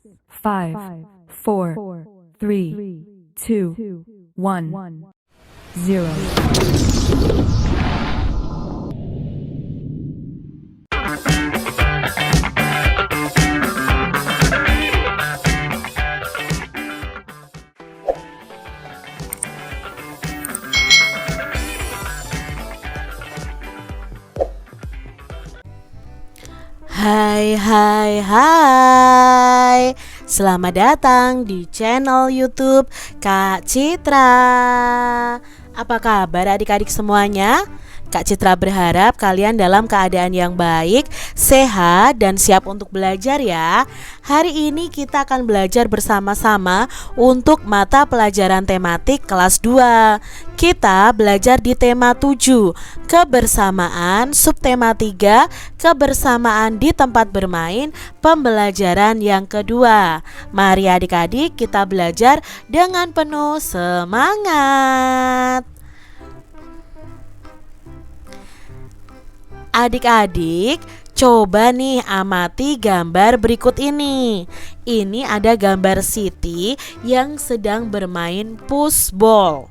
5, 4, 3, 2, 1, 0. Hai. Selamat datang di channel YouTube Kak Citra. Apa kabar adik-adik semuanya? Kak Citra berharap kalian dalam keadaan yang baik, sehat, dan siap untuk belajar ya. Hari ini kita akan belajar bersama-sama untuk mata pelajaran tematik kelas 2. Kita belajar di tema 7, kebersamaan, subtema 3, kebersamaan di tempat bermain, pembelajaran yang kedua. Mari adik-adik kita belajar dengan penuh semangat. Adik-adik, coba nih amati gambar berikut ini. Ini ada gambar Siti yang sedang bermain pushball.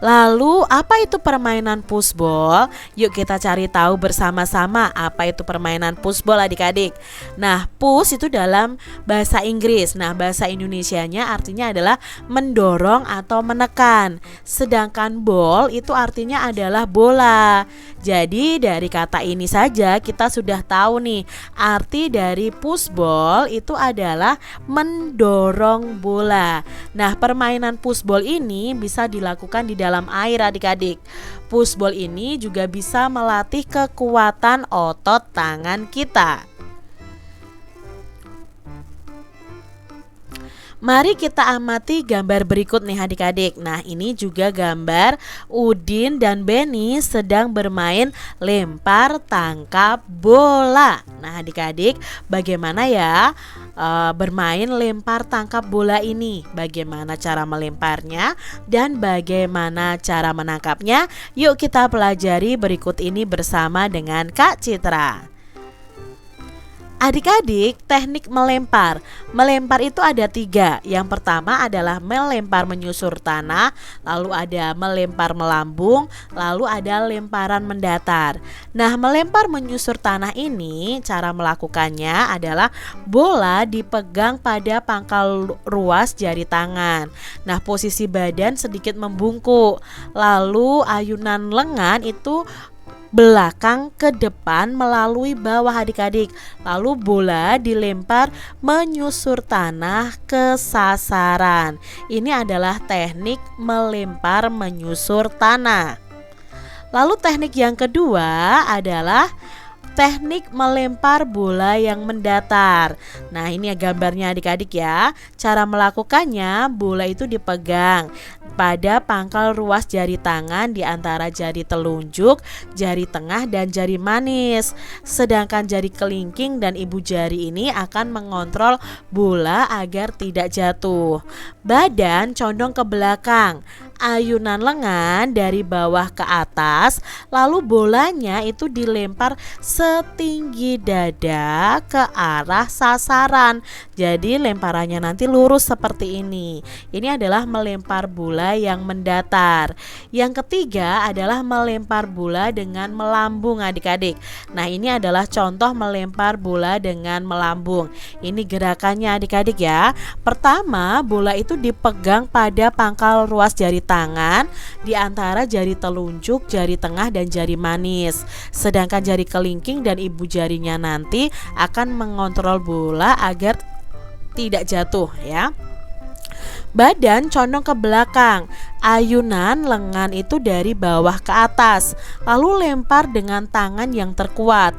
Lalu apa itu permainan pushball? Yuk kita cari tahu bersama-sama apa itu permainan pushball adik-adik. Nah, push itu dalam bahasa Inggris. Nah, bahasa Indonesianya artinya adalah mendorong atau menekan. Sedangkan ball itu artinya adalah bola. Jadi dari kata ini saja kita sudah tahu nih, arti dari pushball itu adalah mendorong bola. Nah, permainan pushball ini bisa dilakukan di dalam air adik-adik. Pushball ini juga bisa melatih kekuatan otot tangan kita. Mari kita amati gambar berikut nih adik-adik. Nah, ini juga gambar Udin dan Beni sedang bermain lempar tangkap bola. Nah, adik-adik, bagaimana ya bermain lempar tangkap bola ini? Bagaimana cara melemparnya dan bagaimana cara menangkapnya? Yuk kita pelajari berikut ini bersama dengan Kak Citra. Adik-adik, teknik melempar. Melempar itu ada 3. Yang pertama adalah melempar menyusur tanah, lalu ada melempar melambung, lalu ada lemparan mendatar. Nah, melempar menyusur tanah ini cara melakukannya adalah bola dipegang pada pangkal ruas jari tangan. Nah, posisi badan sedikit membungkuk. Lalu ayunan lengan itu belakang ke depan melalui bawah adik-adik. Lalu bola dilempar menyusur tanah ke sasaran. Ini adalah teknik melempar menyusur tanah. Lalu teknik yang kedua adalah teknik melempar bola yang mendatar. Nah, ini ya gambarnya adik-adik ya. Cara melakukannya, bola itu dipegang pada pangkal ruas jari tangan di antara jari telunjuk, jari tengah, dan jari manis. Sedangkan jari kelingking dan ibu jari ini akan mengontrol bola agar tidak jatuh. Badan condong ke belakang, ayunan lengan dari bawah ke atas, lalu bolanya itu dilempar setinggi dada ke arah sasaran. Jadi lemparannya nanti lurus seperti ini. Ini adalah melempar bola yang mendatar. Yang ketiga adalah melempar bola dengan melambung adik-adik. Nah, ini adalah contoh melempar bola dengan melambung. Ini gerakannya adik-adik ya. Pertama, bola itu dipegang pada pangkal ruas jari tangan di antara jari telunjuk, jari tengah, dan jari manis. Sedangkan jari kelingking dan ibu jarinya nanti akan mengontrol bola agar tidak jatuh ya. Badan condong ke belakang, ayunan lengan itu dari bawah ke atas, lalu lempar dengan tangan yang terkuat.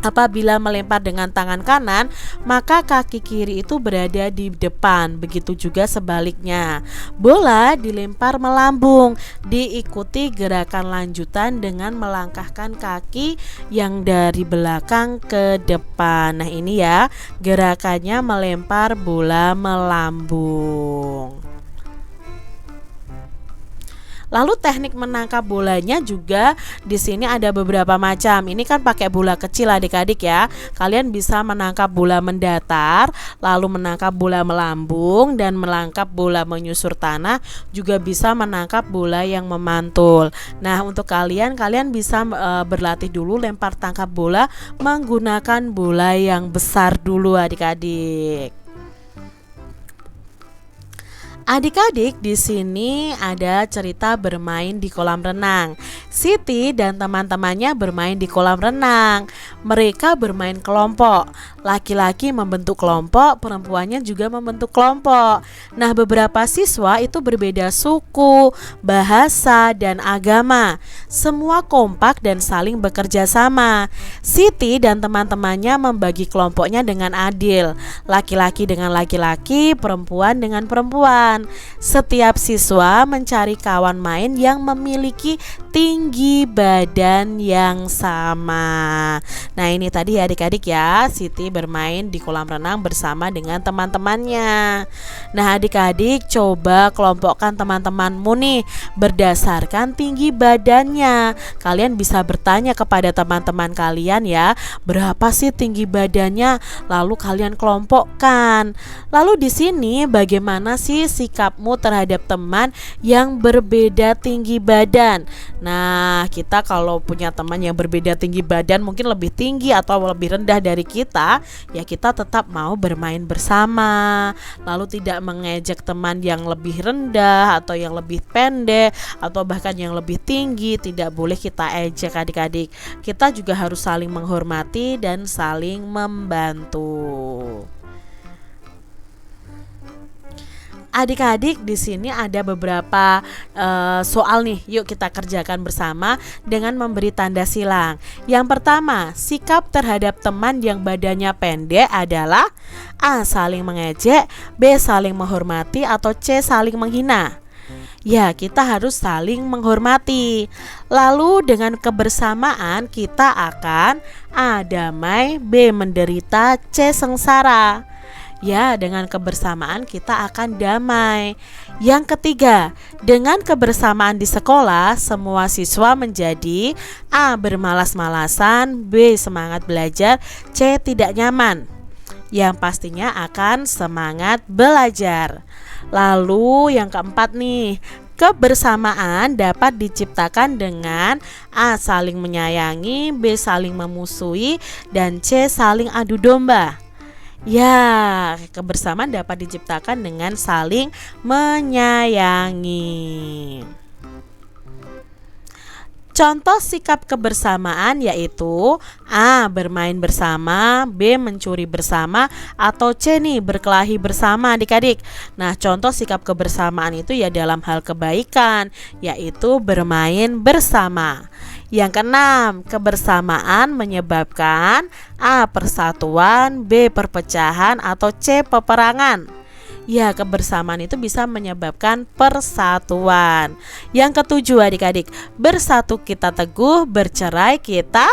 Apabila melempar dengan tangan kanan, maka kaki kiri itu berada di depan. Begitu juga sebaliknya. Bola dilempar melambung, diikuti gerakan lanjutan dengan melangkahkan kaki yang dari belakang ke depan. Nah, ini ya gerakannya melempar bola melambung. Lalu teknik menangkap bolanya juga di sini ada beberapa macam. Ini kan pakai bola kecil adik-adik ya. Kalian bisa menangkap bola mendatar, lalu menangkap bola melambung, dan menangkap bola menyusur tanah, juga bisa menangkap bola yang memantul. Nah, untuk kalian bisa berlatih dulu lempar tangkap bola menggunakan bola yang besar dulu adik-adik. Adik-adik, di sini ada cerita bermain di kolam renang. Siti dan teman-temannya bermain di kolam renang. Mereka bermain kelompok. Laki-laki membentuk kelompok, perempuannya juga membentuk kelompok. Nah, beberapa siswa itu berbeda suku, bahasa, dan agama. Semua kompak dan saling bekerja sama. Siti dan teman-temannya membagi kelompoknya dengan adil. Laki-laki dengan laki-laki, perempuan dengan perempuan. Setiap siswa mencari kawan main yang memiliki tinggi badan yang sama. Nah, ini tadi adik-adik ya, Siti bermain di kolam renang bersama dengan teman-temannya. Nah, adik-adik coba kelompokkan teman-temanmu nih berdasarkan tinggi badannya. Kalian bisa bertanya kepada teman-teman kalian ya, berapa sih tinggi badannya? Lalu kalian kelompokkan. Lalu di sini bagaimana sih sikapmu terhadap teman yang berbeda tinggi badan? Nah, kita kalau punya teman yang berbeda tinggi badan, mungkin lebih tinggi atau lebih rendah dari kita, ya kita tetap mau bermain bersama. Lalu tidak mengejek teman yang lebih rendah atau yang lebih pendek atau bahkan yang lebih tinggi, tidak boleh kita ejek adik-adik. Kita juga harus saling menghormati dan saling membantu. Adik-adik, di sini ada beberapa soal nih. Yuk kita kerjakan bersama dengan memberi tanda silang. Yang pertama, sikap terhadap teman yang badannya pendek adalah A. Saling mengejek, B. Saling menghormati, atau C. Saling menghina. Ya, kita harus saling menghormati. Lalu dengan kebersamaan kita akan A. Damai, B. Menderita, C. Sengsara. Ya, dengan kebersamaan kita akan damai. Yang ketiga, dengan kebersamaan di sekolah, semua siswa menjadi A. Bermalas-malasan, B. Semangat belajar, C. Tidak nyaman. Yang pastinya akan semangat belajar. Lalu yang keempat nih, kebersamaan dapat diciptakan dengan A. Saling menyayangi, B. Saling memusuhi, dan C. Saling adu domba. Ya, kebersamaan dapat diciptakan dengan saling menyayangi. Contoh sikap kebersamaan yaitu A. Bermain bersama, B. Mencuri bersama, atau C. Berkelahi bersama adik-adik. Nah, contoh sikap kebersamaan itu ya dalam hal kebaikan, yaitu bermain bersama. Yang keenam, kebersamaan menyebabkan A. Persatuan, B. Perpecahan, atau C. Peperangan. Ya, kebersamaan itu bisa menyebabkan persatuan. Yang ketujuh adik-adik, bersatu kita teguh, bercerai kita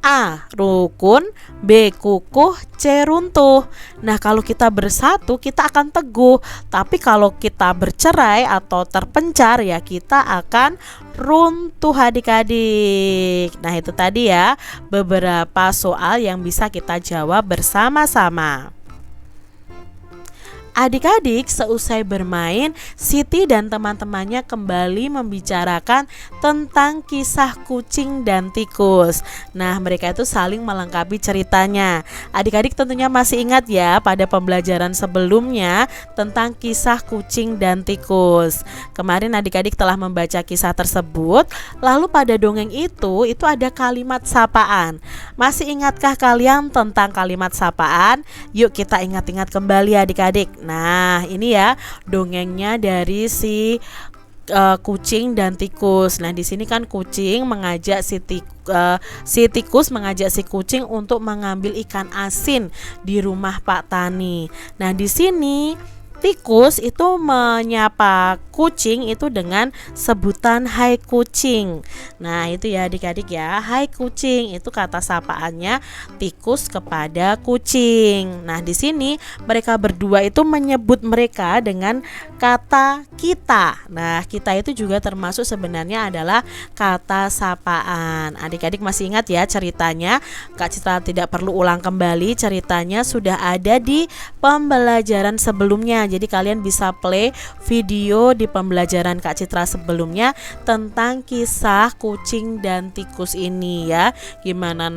A. Rukun, B. Kukuh, C. Runtuh. Nah, kalau kita bersatu kita akan teguh, tapi kalau kita bercerai atau terpencar ya kita akan runtuh adik-adik. Nah, itu tadi ya beberapa soal yang bisa kita jawab bersama-sama. Adik-adik, seusai bermain, Siti dan teman-temannya kembali membicarakan tentang kisah kucing dan tikus. Nah, mereka itu saling melengkapi ceritanya. Adik-adik tentunya masih ingat ya pada pembelajaran sebelumnya tentang kisah kucing dan tikus. Kemarin adik-adik telah membaca kisah tersebut. Lalu pada dongeng itu ada kalimat sapaan. Masih ingatkah kalian tentang kalimat sapaan? Yuk kita ingat-ingat kembali adik-adik. Nah, ini ya dongengnya dari si kucing dan tikus. Nah, di sini kan kucing mengajak si tikus mengajak si kucing untuk mengambil ikan asin di rumah Pak Tani. Nah, di sini tikus itu menyapa kucing itu dengan sebutan hai kucing. Nah, itu ya adik-adik ya. Hai kucing itu kata sapaannya tikus kepada kucing. Nah, di sini mereka berdua itu menyebut mereka dengan kata kita. Nah, kita itu juga termasuk sebenarnya adalah kata sapaan. Adik-adik masih ingat ya ceritanya? Kak Citra tidak perlu ulang kembali, ceritanya sudah ada di pembelajaran sebelumnya. Jadi kalian bisa play video di pembelajaran Kak Citra sebelumnya tentang kisah kucing dan tikus ini ya. Gimana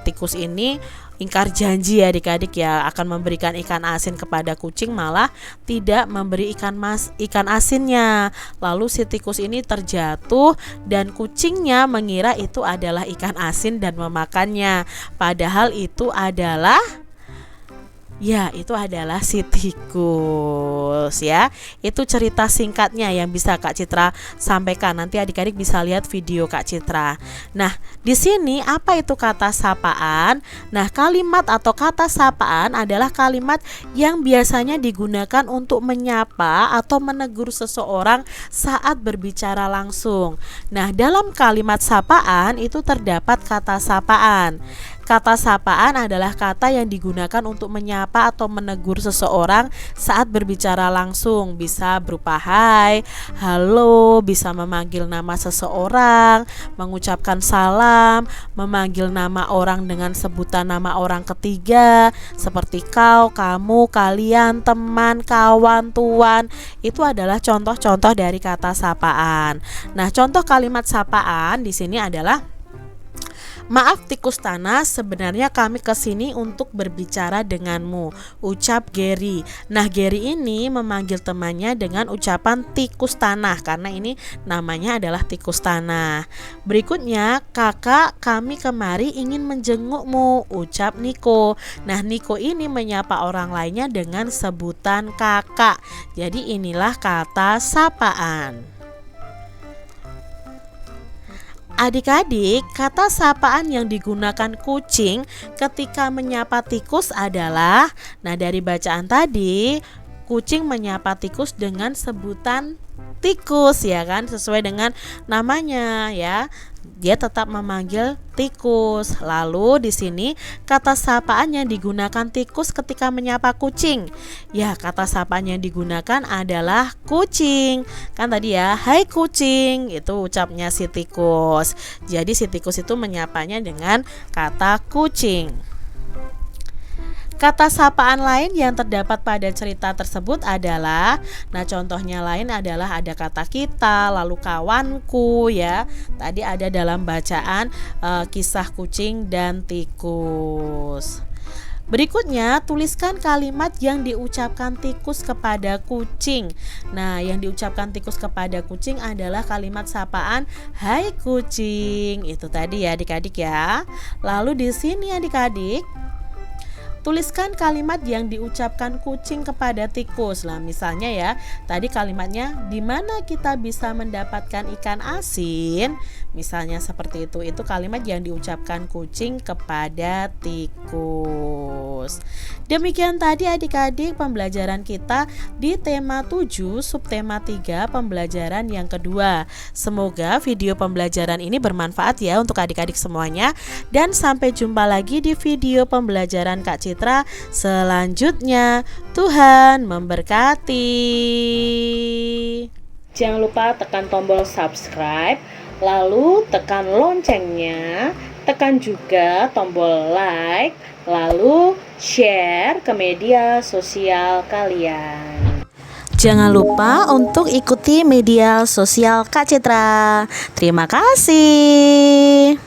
tikus ini ingkar janji ya adik-adik ya, akan memberikan ikan asin kepada kucing, malah tidak memberi ikan asinnya. Lalu si tikus ini terjatuh dan kucingnya mengira itu adalah ikan asin dan memakannya. Padahal itu adalah si tikus ya. Itu cerita singkatnya yang bisa Kak Citra sampaikan. Nanti adik-adik bisa lihat video Kak Citra. Nah, di sini apa itu kata sapaan? Nah, kalimat atau kata sapaan adalah kalimat yang biasanya digunakan untuk menyapa atau menegur seseorang saat berbicara langsung. Nah, dalam kalimat sapaan itu terdapat kata sapaan. Kata sapaan adalah kata yang digunakan untuk menyapa atau menegur seseorang saat berbicara langsung. Bisa berupa hai, halo, bisa memanggil nama seseorang, mengucapkan salam, memanggil nama orang dengan sebutan nama orang ketiga seperti kau, kamu, kalian, teman, kawan, tuan. Itu adalah contoh-contoh dari kata sapaan. Nah, contoh kalimat sapaan di sini adalah maaf tikus tanah, sebenarnya kami kesini untuk berbicara denganmu, ucap Gary. Nah, Gary ini memanggil temannya dengan ucapan tikus tanah karena ini namanya adalah tikus tanah. Berikutnya, kakak kami kemari ingin menjengukmu, ucap Niko. Nah, Niko ini menyapa orang lainnya dengan sebutan kakak. Jadi inilah kata sapaan. Adik-adik, kata sapaan yang digunakan kucing ketika menyapa tikus adalah, nah dari bacaan tadi, kucing menyapa tikus dengan sebutan tikus ya kan, sesuai dengan namanya ya. Dia tetap memanggil tikus. Lalu di sini kata sapaan yang digunakan tikus ketika menyapa kucing. Ya, kata sapaan yang digunakan adalah kucing. Kan tadi ya, hai kucing, itu ucapnya si tikus. Jadi si tikus itu menyapanya dengan kata kucing. Kata sapaan lain yang terdapat pada cerita tersebut adalah, nah contohnya lain adalah ada kata kita, lalu kawanku ya. Tadi ada dalam bacaan kisah kucing dan tikus. Berikutnya, tuliskan kalimat yang diucapkan tikus kepada kucing. Nah, yang diucapkan tikus kepada kucing adalah kalimat sapaan hai kucing. Itu tadi ya adik-adik ya. Lalu di sini adik-adik, tuliskan kalimat yang diucapkan kucing kepada tikus. Lah, misalnya ya, tadi kalimatnya di mana kita bisa mendapatkan ikan asin? Misalnya seperti itu. Itu kalimat yang diucapkan kucing kepada tikus. Demikian tadi adik-adik pembelajaran kita di tema 7 subtema 3 pembelajaran yang kedua. Semoga video pembelajaran ini bermanfaat ya untuk adik-adik semuanya, dan sampai jumpa lagi di video pembelajaran Kak Citra selanjutnya. Tuhan memberkati. Jangan lupa tekan tombol subscribe, lalu tekan loncengnya, tekan juga tombol like, lalu share ke media sosial kalian. Jangan lupa untuk ikuti media sosial Kak Citra. Terima kasih.